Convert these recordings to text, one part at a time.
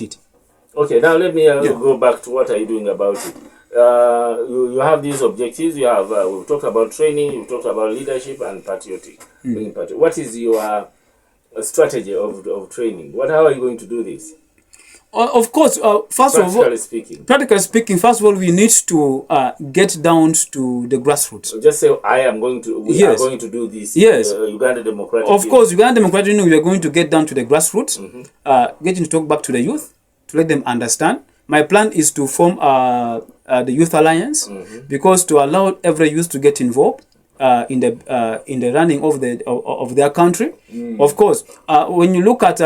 it. Okay, now let me go back to what are you doing about it. You have these objectives. You have we've talked about training. We've talked about leadership and patriotic. What is your strategy of training? How are you going to do this? Of course, practically speaking, first of all, we need to get down to the grassroots. So just say, we are going to do this. Yes. Uganda Democratic Of course, Uganda Democratic Union, we are going to get down to the grassroots, getting to talk back to the youth, to let them understand. My plan is to form the Youth Alliance, because to allow every youth to get involved in the running of their country. Of course, when you look at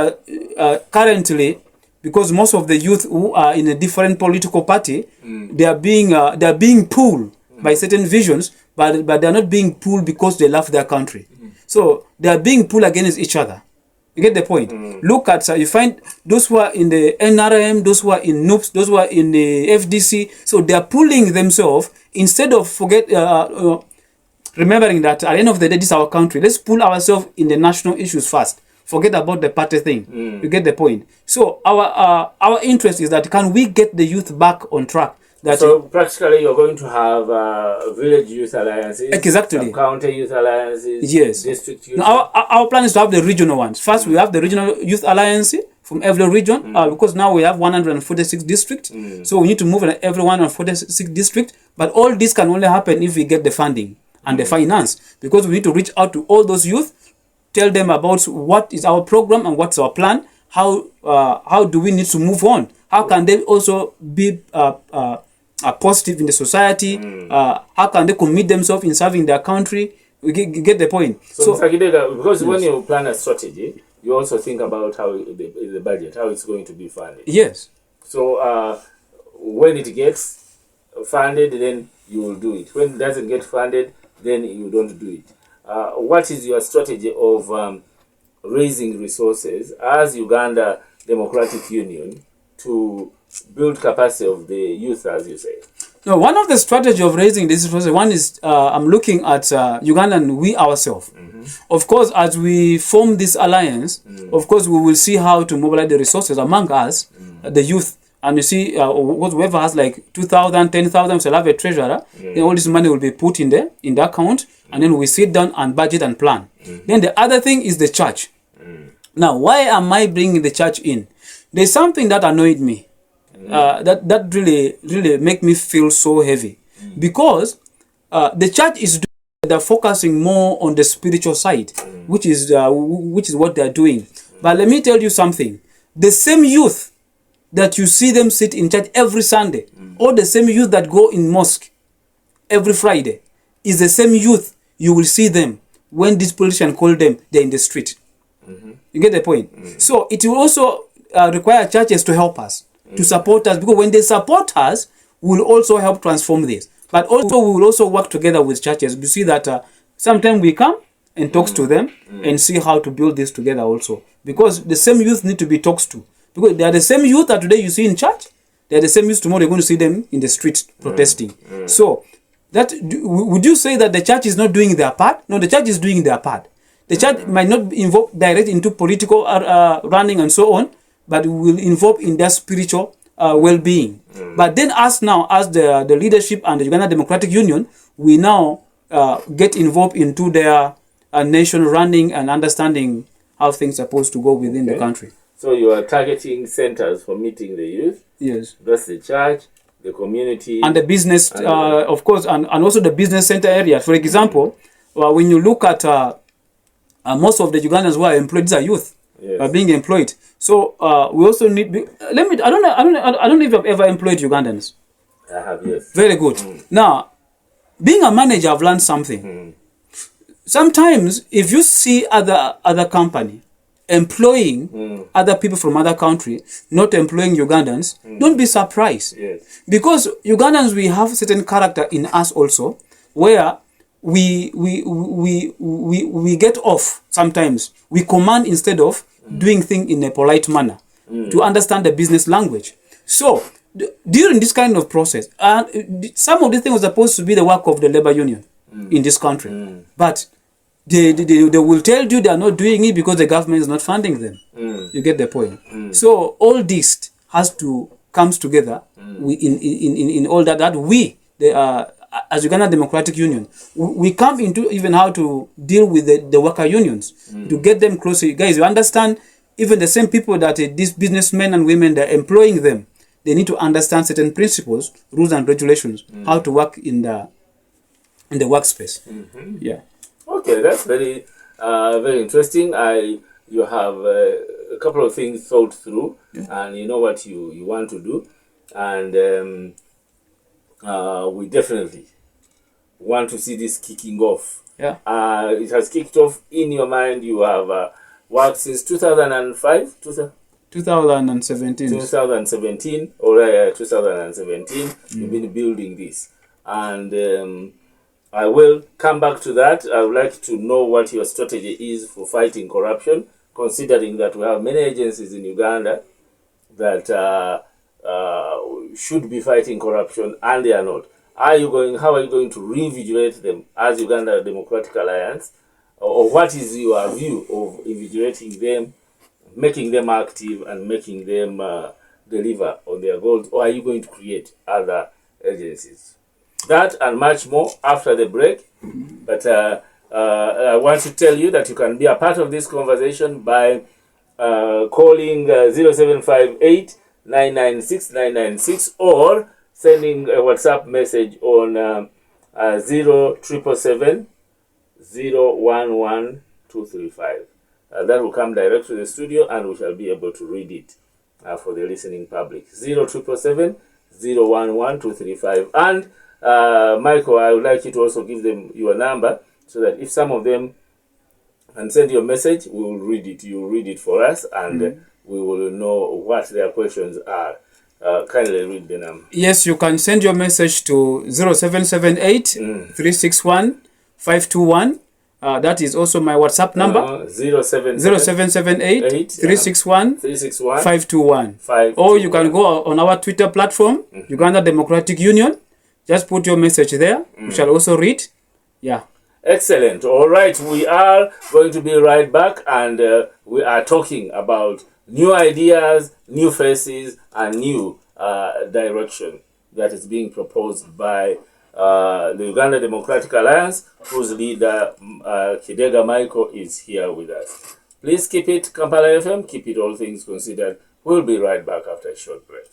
currently, because most of the youth who are in a different political party, they are being pulled by certain visions, but they are not being pulled because they love their country. So they are being pulled against each other. You get the point? Look at, you find those who are in the NRM, those who are in NUPS, those who are in the FDC. So they are pulling themselves instead of remembering that at the end of the day, this is our country. Let's pull ourselves in the national issues first. Forget about the party thing. You get the point? So our interest is that can we get the youth back on track? So practically you're going to have village youth alliances, exactly, county youth alliances, yes, district youth. Now, our plan is to have the regional ones. First, we have the regional youth alliance from every region, because now we have 146 districts. So we need to move in every 146 districts. But all this can only happen if we get the funding and the finance, because we need to reach out to all those youth, tell them about what is our program and what's our plan. How do we need to move on? How can they also be positive in the society? How can they commit themselves in serving their country? We get the point. So Mr. Kidega, because when you plan a strategy, you also think about how the budget, how it's going to be funded. Yes. So when it gets funded, then you will do it. When it doesn't get funded, then you don't do it. What is your strategy of raising resources as Uganda Democratic Union to build capacity of the youth, as you say? No, one of the strategy of raising this resources, one is I'm looking at Uganda and we ourselves. Of course, as we form this alliance, of course, we will see how to mobilize the resources among us, the youth. And you see, whoever has like 2,000, 10,000, will have a treasurer. Then all this money will be put in the account, and then we sit down and budget and plan. Then the other thing is the church. Now, why am I bringing the church in? There's something that annoyed me. That really make me feel so heavy, because the church is they're focusing more on the spiritual side, which is what they're doing. But let me tell you something: the same youth that you see them sit in church every Sunday, or the same youth that go in mosque every Friday, is the same youth you will see them when this politician call them, they're in the street. You get the point? So it will also require churches to help us, to support us, because when they support us, we will also help transform this. But also we will also work together with churches. You see that sometimes we come and talks to them and see how to build this together also. Because the same youth need to be talked to. Because they are the same youth that today you see in church. They are the same youth tomorrow you're going to see them in the streets protesting. So would you say that the church is not doing their part? No, the church is doing their part. The church might not be involved directly into political running and so on, but will involve in their spiritual well-being. But then us now, as the leadership and the Uganda Democratic Union, we now get involved into their nation running and understanding how things are supposed to go within the country. So you are targeting centers for meeting the youth. Yes. That's the church, the community. And the business, of course, and also the business center area. For example, when you look at most of the Ugandans who are employed, these are youth. Are being employed. So we also need. I don't know if I've ever employed Ugandans. I have, yes. Very good. Now, being a manager, I've learned something. Sometimes, if you see other company employing other people from other country, not employing Ugandans, don't be surprised. Yes. Because Ugandans, we have certain character in us also, where we get off sometimes. We command instead of doing things in a polite manner to understand the business language. So during this kind of process, some of these things were supposed to be the work of the labor union in this country, but they will tell you they are not doing it because the government is not funding them. You get the point. So all this has to comes together in all that we as Uganda Democratic Union, we come into even how to deal with the worker unions to get them closer. Guys, you understand, even the same people that these businessmen and women, they're employing them, they need to understand certain principles, rules and regulations, how to work in the workspace. Yeah. Okay, that's very very interesting. You have a couple of things thought through, and you know what you want to do, and we definitely want to see this kicking off. Yeah. It has kicked off in your mind. You have worked since 2005, 2017. 2017, or 2017. You've been building this, and I will come back to that. I would like to know what your strategy is for fighting corruption, considering that we have many agencies in Uganda that should be fighting corruption and they are not. How are you going to reinvigorate them as Uganda Democratic Alliance? Or what is your view of invigorating them, making them active and making them deliver on their goals? Or are you going to create other agencies? That and much more after the break. But I want to tell you that you can be a part of this conversation by calling 0758 996 996 or sending a WhatsApp message on 0777 011 235. That will come direct to the studio and we shall be able to read it for the listening public. 0777 011 235. And Michael, I would like you to also give them your number so that if some of them can send you a message, we will read it. You will read it for us and we will know what their questions are. Kindly read the number. Yes, you can send your message to 0778 361 521. That is also my WhatsApp number. 0778 361 521. Or you can go on our Twitter platform, Uganda Democratic Union. Just put your message there. We shall also read. Yeah. Excellent. All right. We are going to be right back and we are talking about new ideas, new faces, and new direction that is being proposed by the Uganda Democratic Alliance, whose leader, Kidega Michael, is here with us. Please keep it Kampala FM, keep it All Things Considered. We'll be right back after a short break.